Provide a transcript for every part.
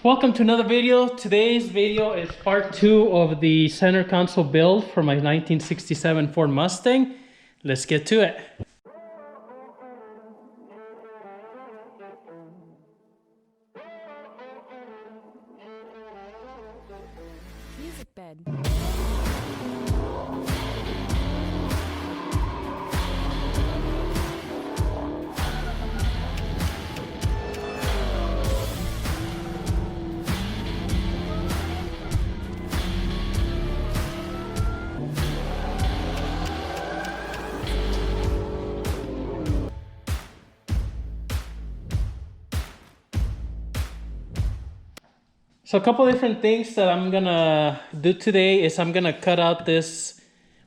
Welcome to another video. Today's video is part 2 of the center console build for my 1967 Ford Mustang. Let's get to it. Music bed. So a couple different things that I'm gonna do today is I'm gonna cut out this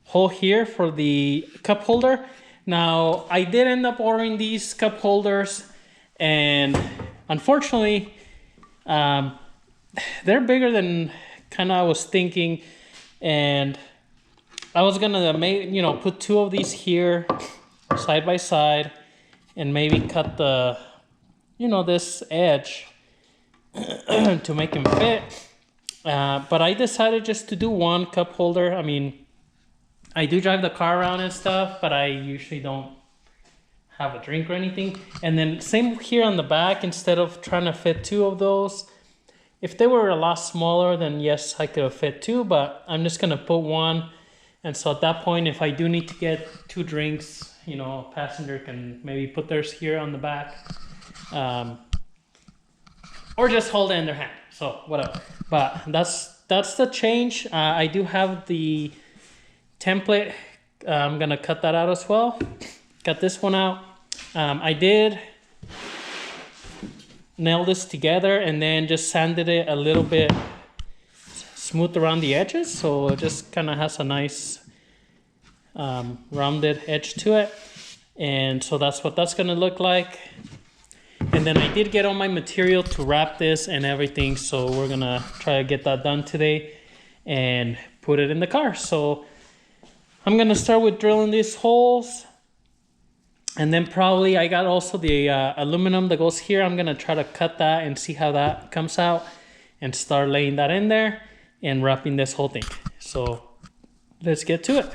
hole here for the cup holder. Now I did end up ordering these cup holders, and unfortunately they're bigger than kind of I was thinking, and I was gonna put 2 of these here side by side and maybe cut the this edge to make them fit, but I decided just to do one cup holder. I mean, I do drive the car around and stuff, but I usually don't have a drink or anything. And then same here on the back, instead of trying to fit 2 of those, if they were a lot smaller, then yes, I could have fit 2, but I'm just gonna put 1. And so at that point, if I do need to get 2 drinks, a passenger can maybe put theirs here on the back, or just hold it in their hand, so whatever. But that's the change. I do have the template. I'm gonna cut that out as well. Cut this one out. I did nail this together and then just sanded it a little bit smooth around the edges, so it just kind of has a nice rounded edge to it. And so that's what that's gonna look like. And then I did get all my material to wrap this and everything, so we're gonna try to get that done today and put it in the car. So I'm gonna start with drilling these holes, and then probably I got also the aluminum that goes here. I'm gonna try to cut that and see how that comes out and start laying that in there and wrapping this whole thing. So let's get to it.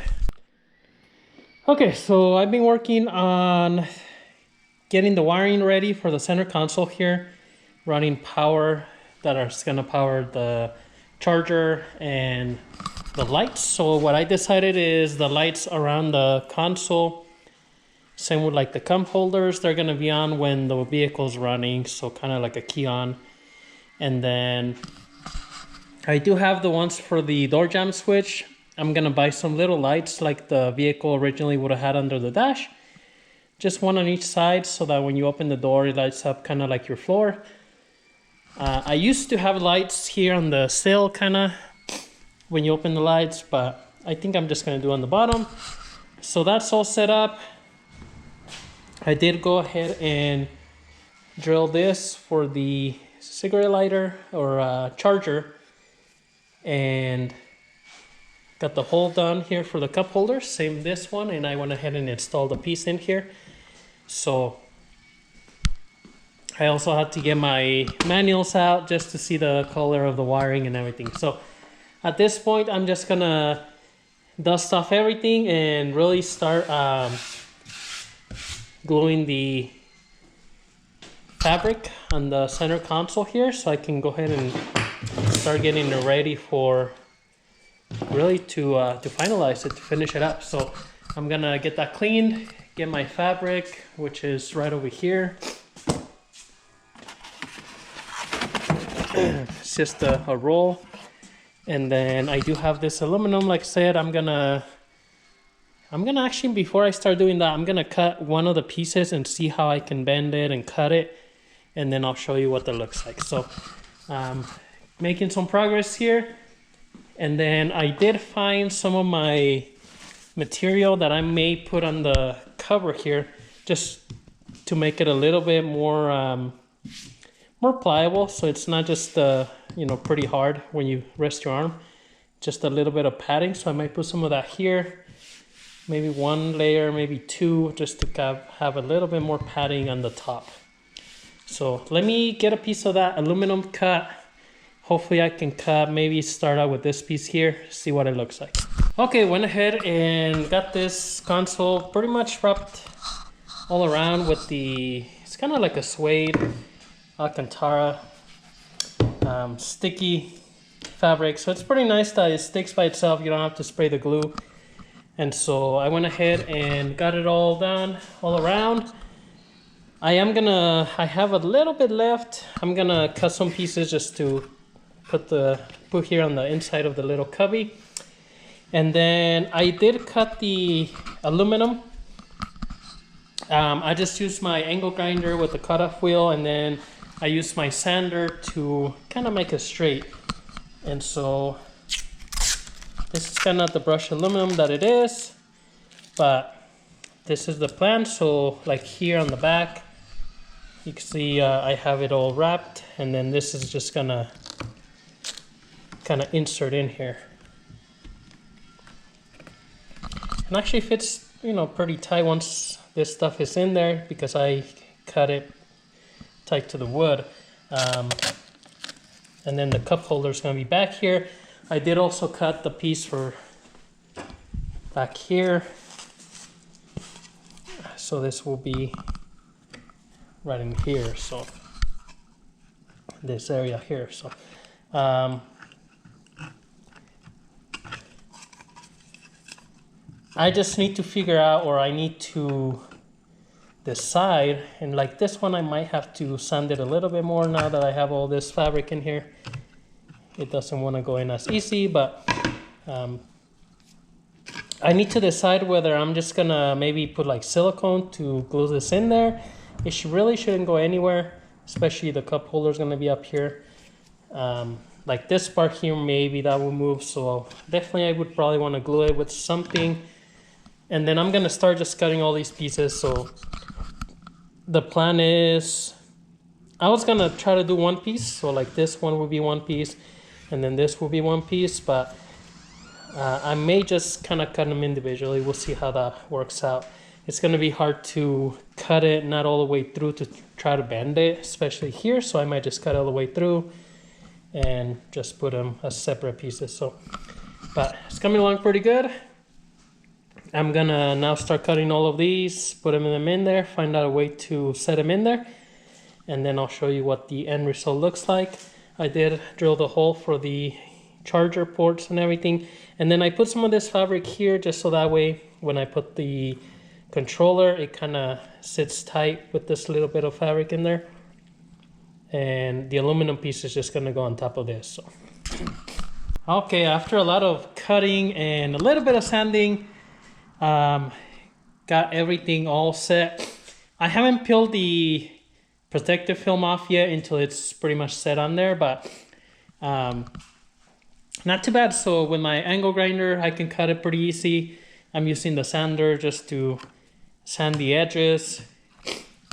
Okay, so I've been working on getting the wiring ready for the center console here, running power that is gonna power the charger and the lights. So what I decided is the lights around the console, same with like the cup holders, they're gonna be on when the vehicle's running, so kind of like a key on. And then I do have the ones for the door jamb switch. I'm gonna buy some little lights like the vehicle originally would have had under the dash. Just one on each side, so that when you open the door, it lights up kind of like your floor. I used to have lights here on the sill, kind of, when you open the lights, but I think I'm just gonna do on the bottom. So that's all set up. I did go ahead and drill this for the cigarette lighter or charger, and got the hole done here for the cup holder, same this one, and I went ahead and installed a piece in here. So I also had to get my manuals out just to see the color of the wiring and everything. So at this point, I'm just gonna dust off everything and really start gluing the fabric on the center console here, so I can go ahead and start getting it ready for really to finalize it, to finish it up. So I'm gonna get that cleaned, get my fabric, which is right over here. It's just a roll. And then I do have this aluminum, like I said. I'm gonna actually, before I start doing that, I'm gonna cut one of the pieces and see how I can bend it and cut it, and then I'll show you what that looks like. So making some progress here. And then I did find some of my material that I may put on the cover here, just to make it a little bit more more pliable, so it's not just pretty hard when you rest your arm. Just a little bit of padding, so I might put some of that here, maybe 1 layer, maybe 2, just to have a little bit more padding on the top. So let me get a piece of that aluminum cut, hopefully I can cut, maybe start out with this piece here, see what it looks like. Okay, went ahead and got this console pretty much wrapped all around with the, it's kind of like a suede Alcantara sticky fabric. So it's pretty nice that it sticks by itself. You don't have to spray the glue. And so I went ahead and got it all done all around. I have a little bit left. I'm gonna cut some pieces just to put here on the inside of the little cubby. And then I did cut the aluminum. I just used my angle grinder with the cutoff wheel, and then I used my sander to kind of make it straight. And so this is kind of the brushed aluminum that it is, but this is the plan. So like here on the back, you can see I have it all wrapped, and then this is just gonna kind of insert in here. And actually fits, you know, pretty tight once this stuff is in there, because I cut it tight to the wood. And then the cup holder is going to be back here. I did also cut the piece for back here. So this will be right in here. So this area here. So I just need to figure out, or I need to decide, and like this one I might have to sand it a little bit more now that I have all this fabric in here. It doesn't want to go in as easy, but I need to decide whether I'm just gonna maybe put like silicone to glue this in there. It really shouldn't go anywhere, especially the cup holder is gonna be up here. Like this part here, maybe that will move, so definitely I would probably want to glue it with something. And then I'm gonna start just cutting all these pieces. So the plan is, I was gonna try to do one piece. So like this one will be one piece, and then this will be one piece, but I may just kind of cut them individually. We'll see how that works out. It's gonna be hard to cut it not all the way through to try to bend it, especially here. So I might just cut all the way through and just put them as separate pieces. So, but it's coming along pretty good. I'm gonna now start cutting all of these, put them in there, find out a way to set them in there, and then I'll show you what the end result looks like. I did drill the hole for the charger ports and everything, and then I put some of this fabric here just so that way when I put the controller, it kind of sits tight with this little bit of fabric in there, and the aluminum piece is just gonna go on top of this. So okay, after a lot of cutting and a little bit of sanding, got everything all set. I haven't peeled the protective film off yet until it's pretty much set on there, but not too bad. So with my angle grinder, I can cut it pretty easy. I'm using the sander just to sand the edges,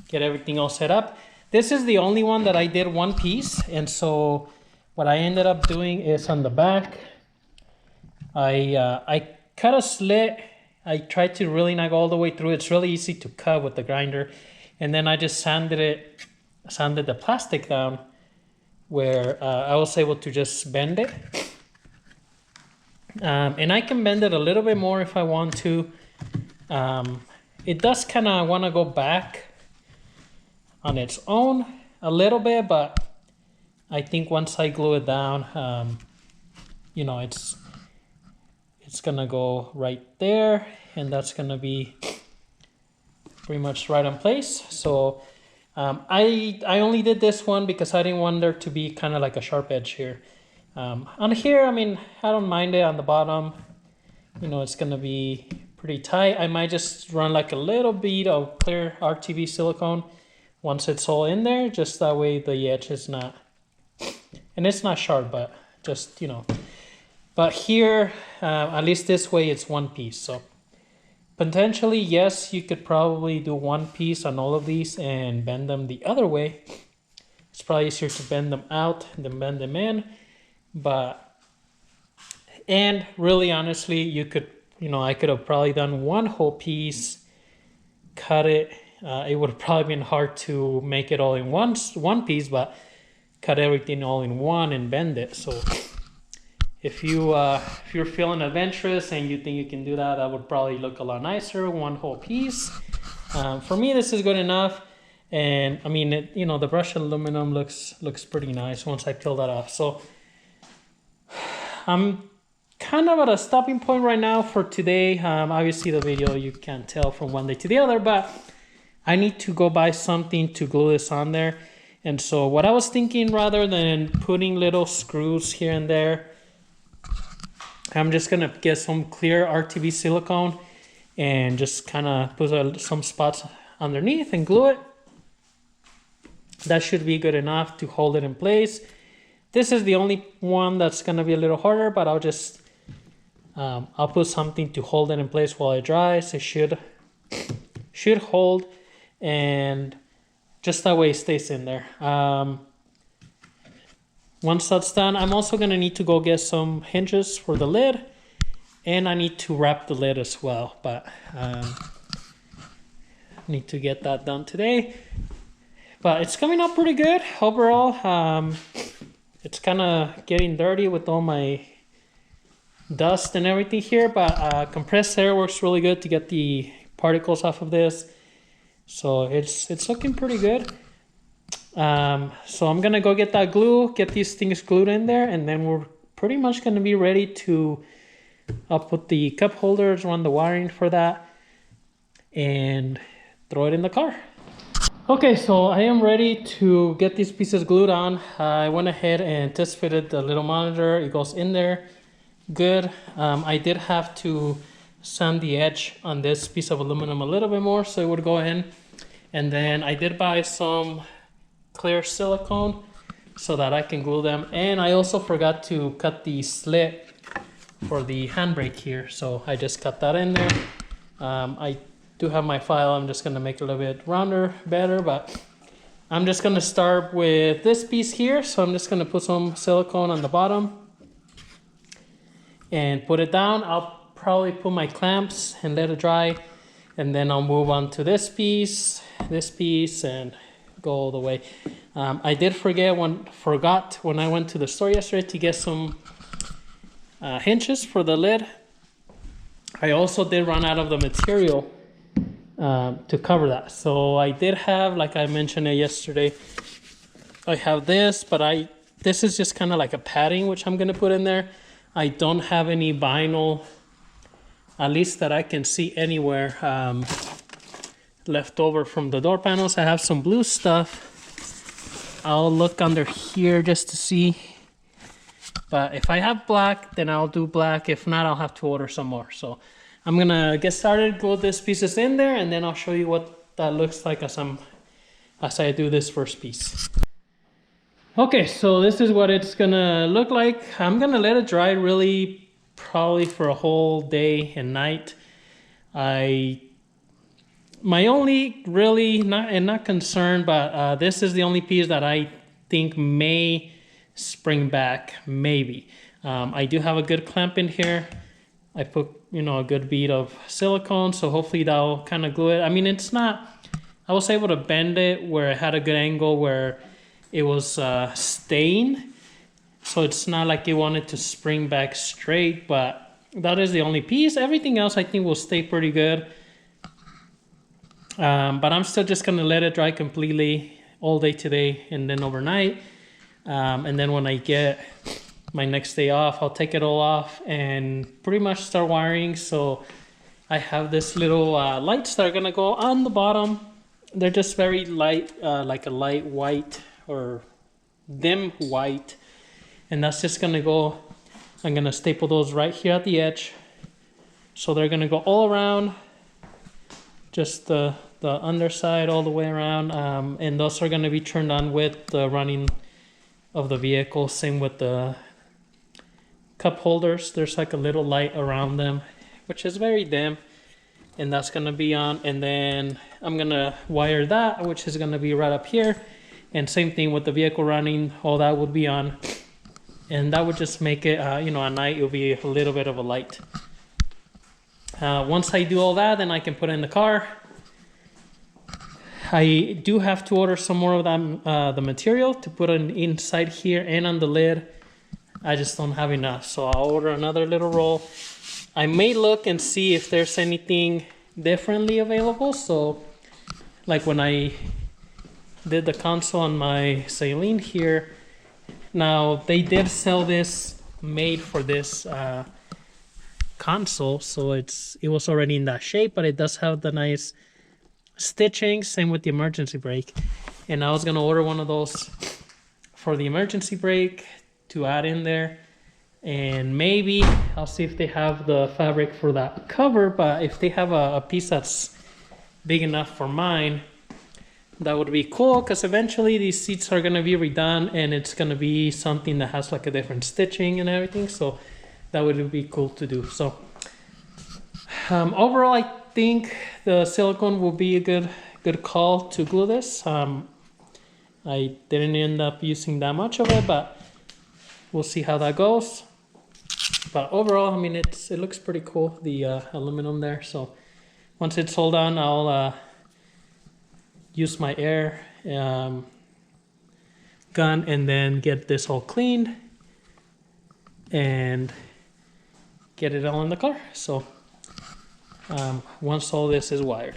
get everything all set up. This is the only one that I did one piece, and so what I ended up doing is on the back, I cut a slit. I tried to really not go all the way through. It's really easy to cut with the grinder. And then I just sanded the plastic down where I was able to just bend it. And I can bend it a little bit more if I want to. It does kind of want to go back on its own a little bit, but I think once I glue it down, you know, it's gonna go right there, and that's gonna be pretty much right in place. So I only did this one because I didn't want there to be kind of like a sharp edge here. On here, I mean, I don't mind it on the bottom. You know, it's gonna be pretty tight. I might just run like a little bit of clear RTV silicone once it's all in there, just that way the edge is not, and it's not sharp, but just, you know. But here, at least this way, it's one piece. So potentially, yes, you could probably do one piece on all of these and bend them the other way. It's probably easier to bend them out than bend them in. And really honestly, you could, you know, I could have probably done one whole piece, cut it. It would have probably been hard to make it all in one piece, but cut everything all in one and bend it. So if you're feeling adventurous and you think you can do that, that would probably look a lot nicer, one whole piece. For me, this is good enough. And I mean, the brushed aluminum looks pretty nice once I peel that off. So I'm kind of at a stopping point right now for today. Obviously the video, you can't tell from one day to the other, but I need to go buy something to glue this on there. And so what I was thinking, rather than putting little screws here and there, I'm just gonna get some clear RTV silicone and just kind of put some spots underneath and glue it. That should be good enough to hold it in place. This is the only one that's gonna be a little harder, but I'll put something to hold it in place while it dries. It should hold, and just that way it stays in there. Once that's done, I'm also gonna need to go get some hinges for the lid, and I need to wrap the lid as well, but need to get that done today. But it's coming out pretty good overall. It's kind of getting dirty with all my dust and everything here, but compressed air works really good to get the particles off of this. So it's looking pretty good. So I'm gonna go get that glue, get these things glued in there, and then we're pretty much gonna be ready to, I'll put the cup holders, run the wiring for that, and throw it in the car. Okay, so I am ready to get these pieces glued on. I went ahead and test fitted the little monitor. It goes in there good. I did have to sand the edge on this piece of aluminum a little bit more so it would go in. And then I did buy some clear silicone so that I can glue them. And I also forgot to cut the slit for the handbrake here. So I just cut that in there. I do have my file. I'm just gonna make it a little bit rounder, better, but I'm just gonna start with this piece here. So I'm just gonna put some silicone on the bottom and put it down. I'll probably put my clamps and let it dry, and then I'll move on to this piece, and go all the way. I did forgot when I went to the store yesterday to get some hinges for the lid. I also did run out of the material to cover that. So I did have, like I mentioned it yesterday, I have this, but this is just kind of like a padding, which I'm gonna put in there. I don't have any vinyl, at least that I can see anywhere, left over from the door panels. I have some blue stuff. I'll look under here just to see. But if I have black, then I'll do black. If not, I'll have to order some more. So I'm gonna get started, glue these pieces in there, and then I'll show you what that looks like as I do this first piece. Okay, so this is what it's gonna look like. I'm gonna let it dry really probably for a whole day and night. My only really not concerned, but this is the only piece that I think may spring back, maybe. I do have a good clamp in here. I put a good bead of silicone, so hopefully that'll kind of glue it. I mean, it's not, I was able to bend it where it had a good angle where it was staying, so it's not like it wanted to spring back straight, but that is the only piece. Everything else I think will stay pretty good. But I'm still just gonna let it dry completely all day today and then overnight. And then when I get my next day off, I'll take it all off and pretty much start wiring. So I have this little lights that are gonna go on the bottom. They're just very light, like a light white or dim white. And that's just gonna go, I'm gonna staple those right here at the edge. So they're gonna go all around, just the underside all the way around. And those are gonna be turned on with the running of the vehicle. Same with the cup holders. There's like a little light around them, which is very dim, and that's gonna be on. And then I'm gonna wire that, which is gonna be right up here. And same thing with the vehicle running, all that would be on. And that would just make it, at night it'll be a little bit of a light. Once I do all that, then I can put it in the car. I do have to order some more of that, the material to put on inside here and on the lid. I just don't have enough, so I'll order another little roll. I may look and see if there's anything differently available. So like when I did the console on my Saline here, now they did sell this made for this console, so it was already in that shape, but it does have the nice stitching. Same with the emergency brake, and I was gonna order one of those for the emergency brake to add in there, and maybe I'll see if they have the fabric for that cover. But if they have a piece that's big enough for mine, that would be cool, because eventually these seats are gonna be redone and it's gonna be something that has like a different stitching and everything, so that would be cool to do. So overall, I think the silicone will be a good call to glue this. I didn't end up using that much of it, but we'll see how that goes. But overall, I mean, it looks pretty cool, the aluminum there. So once it's all done, I'll use my air gun and then get this all cleaned and get it all in the car. So once all this is wired.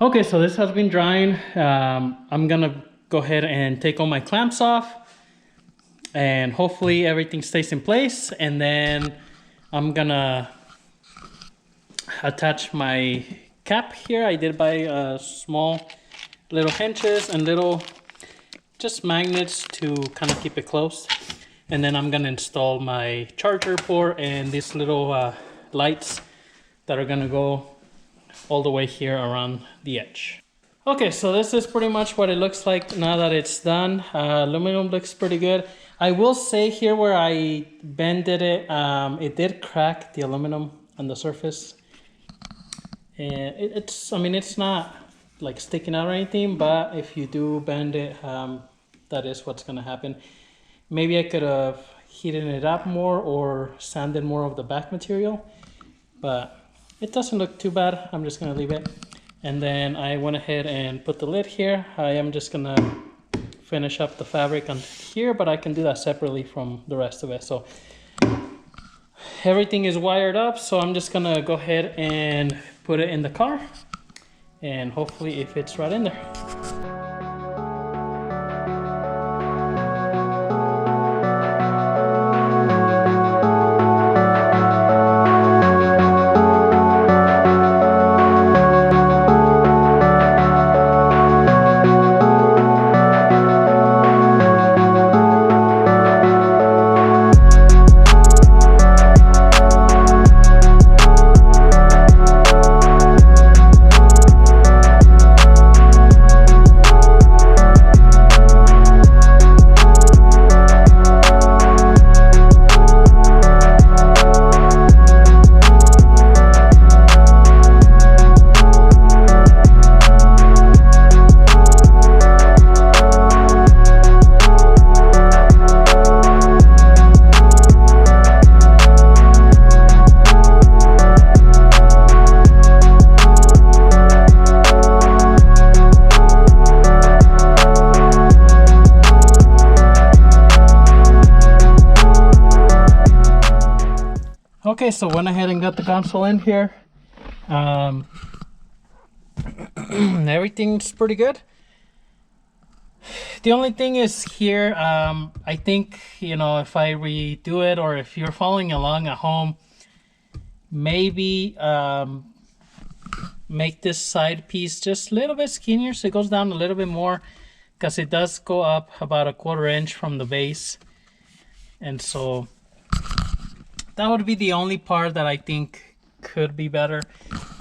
Okay, so this has been drying. I'm gonna go ahead and take all my clamps off, and hopefully everything stays in place. And then I'm gonna attach my cap here. I did buy small little hinges and little just magnets to kind of keep it closed. And then I'm gonna install my charger port and these little lights that are gonna go all the way here around the edge. Okay, so this is pretty much what it looks like now that it's done. Aluminum looks pretty good. I will say here where I bended it, it did crack the aluminum on the surface. And I mean, it's not like sticking out or anything, but if you do bend it, that is what's gonna happen. Maybe I could have heated it up more or sanded more of the back material, but it doesn't look too bad. I'm just gonna leave it. And then I went ahead and put the lid here. I am just gonna finish up the fabric on here, but I can do that separately from the rest of it. So everything is wired up, so I'm just gonna go ahead and put it in the car, and hopefully it fits right in there. Okay, so went ahead and got the console in here. Everything's pretty good. The only thing is here, I think, you know, if I redo it, or if you're following along at home, maybe make this side piece just a little bit skinnier so it goes down a little bit more, because it does go up about a 1/4 inch from the base. And so that would be the only part that I think could be better.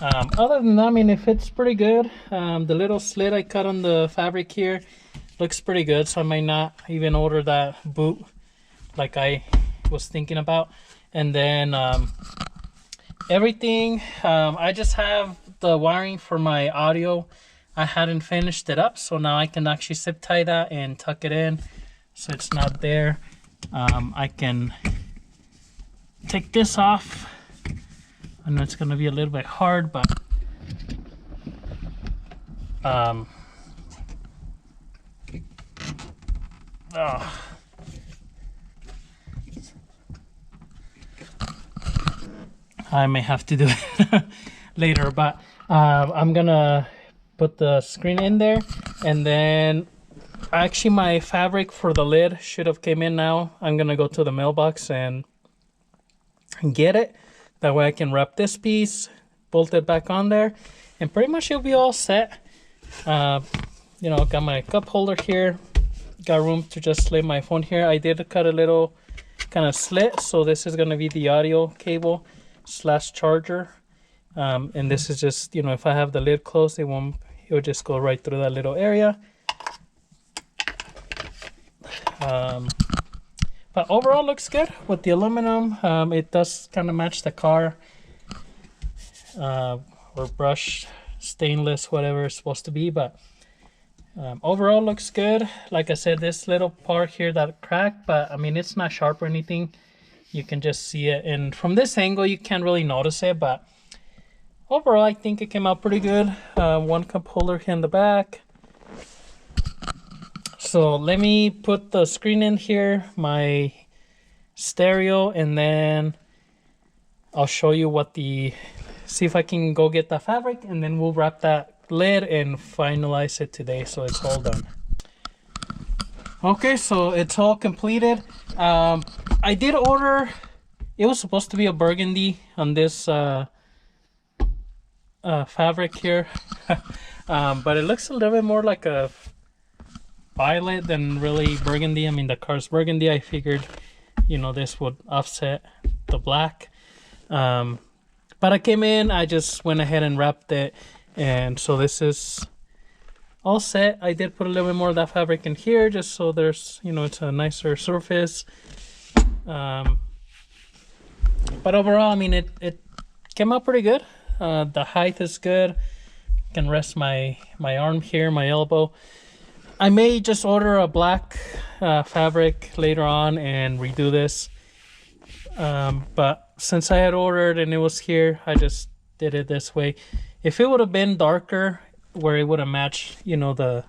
Other than that, I mean, it fits pretty good. The little slit I cut on the fabric here looks pretty good, so I might not even order that boot like I was thinking about. And then everything, I just have the wiring for my audio. I hadn't finished it up, so now I can actually zip tie that and tuck it in so it's not there. I can take this off. I know it's gonna be a little bit hard, but I may have to do it later, but I'm gonna put the screen in there, and then actually my fabric for the lid should have came in now. I'm gonna go to the mailbox and get it. That way I can wrap this piece, bolt it back on there, and pretty much it'll be all set. You know, got my cup holder here, got room to just slip my phone here. I did cut a little kind of slit, so this is gonna be the audio cable / charger, and this is just, you know, if I have the lid closed, it will just go right through that little area. But overall looks good with the aluminum. It does kind of match the car, or brushed stainless, whatever it's supposed to be, but overall looks good. Like I said, this little part here that cracked, but I mean, it's not sharp or anything. You can just see it, and from this angle you can't really notice it, but overall I think it came out pretty good. One cup holder here in the back. So let me put the screen in here, my stereo, and then I'll show you see if I can go get the fabric, and then we'll wrap that lid and finalize it today, so it's all done. Okay, so it's all completed. I did order, it was supposed to be a burgundy on this fabric here, but it looks a little bit more like a violet than really burgundy. I mean, the car's burgundy. I figured, you know, this would offset the black. But I came in, I just went ahead and wrapped it, and so this is all set. I did put a little bit more of that fabric in here just so there's, you know, it's a nicer surface. But overall, I mean, it came out pretty good. The height is good. I can rest my arm here, my elbow. I may just order a black fabric later on and redo this. But since I had ordered and it was here, I just did it this way. If it would have been darker, where it would have matched, you know, the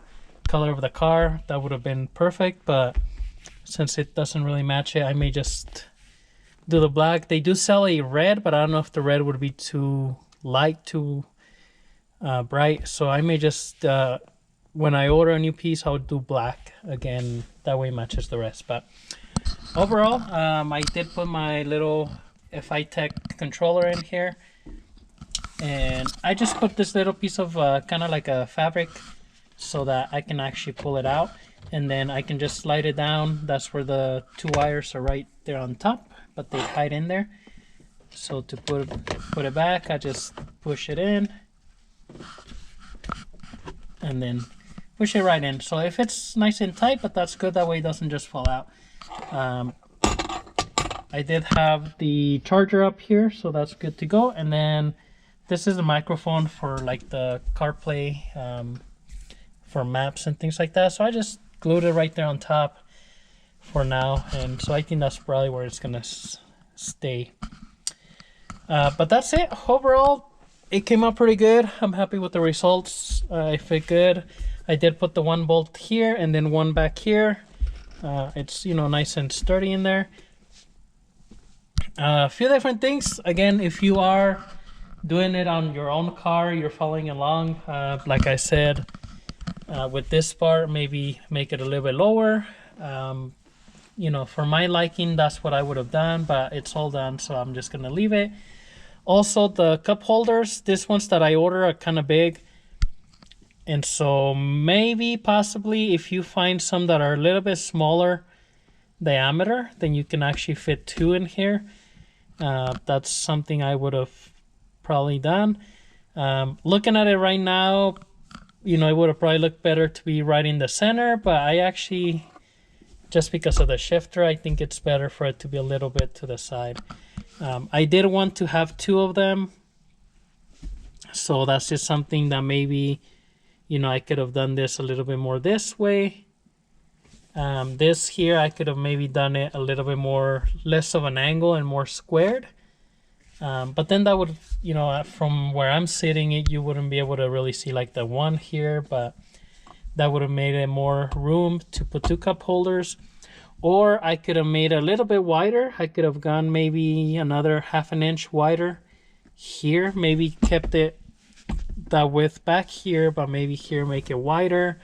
color of the car, that would have been perfect. But since it doesn't really match it, I may just do the black. They do sell a red, but I don't know if the red would be too light, too bright. So I may just, when I order a new piece, I'll do black again. That way it matches the rest. But overall, I did put my little FI Tech controller in here. And I just put this little piece of kind of like a fabric so that I can actually pull it out. And then I can just slide it down. That's where the two wires are right there on top, but they hide in there. So to put it back, I just push it in. And then push it right in. So if it's nice and tight, but that's good. That way it doesn't just fall out. I did have the charger up here, so that's good to go. And then this is a microphone for like the CarPlay, for maps and things like that. So I just glued it right there on top for now. And so I think that's probably where it's gonna stay. But that's it. Overall, it came out pretty good. I'm happy with the results. It fit good. I did put the one bolt here and then one back here. It's, you know, nice and sturdy in there. A few different things. Again, if you are doing it on your own car, you're following along, like I said, with this part, maybe make it a little bit lower. You know, for my liking, that's what I would have done, but it's all done, so I'm just gonna leave it. Also, the cup holders, these ones that I order are kind of big, and so maybe possibly if you find some that are a little bit smaller diameter, then you can actually fit two in here. That's something I would have probably done. Looking at it right now, you know, it would have probably looked better to be right in the center, but I actually, just because of the shifter, I think it's better for it to be a little bit to the side. I did want to have two of them, so that's just something that maybe, you know, I could have done this a little bit more this way. This here, I could have maybe done it a little bit more, less of an angle and more squared. But then that would, you know, from where I'm sitting, you wouldn't be able to really see like the one here. But That would have made it more room to put 2 cup holders. Or I could have made it a little bit wider. I could have gone maybe another 1/2 inch wider here. Maybe kept it that width back here, but maybe here make it wider.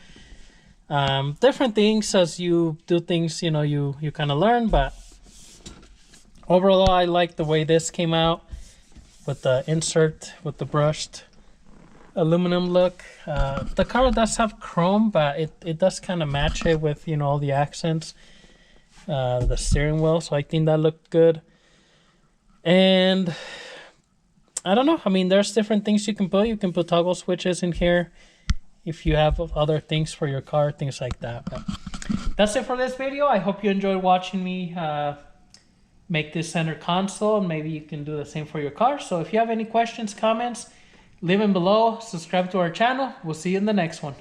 Different things as you do things, you know, you kind of learn. But overall, I like the way this came out with the insert, with the brushed aluminum look. The car does have chrome, but it does kind of match it with, you know, all the accents. The steering wheel, so I think that looked good. And I don't know, I mean, there's different things you can put. You can put toggle switches in here if you have other things for your car, things like that. But that's it for this video. I hope you enjoyed watching me make this center console, and maybe you can do the same for your car. So if you have any questions, comments, leave them below. Subscribe to our channel. We'll see you in the next one.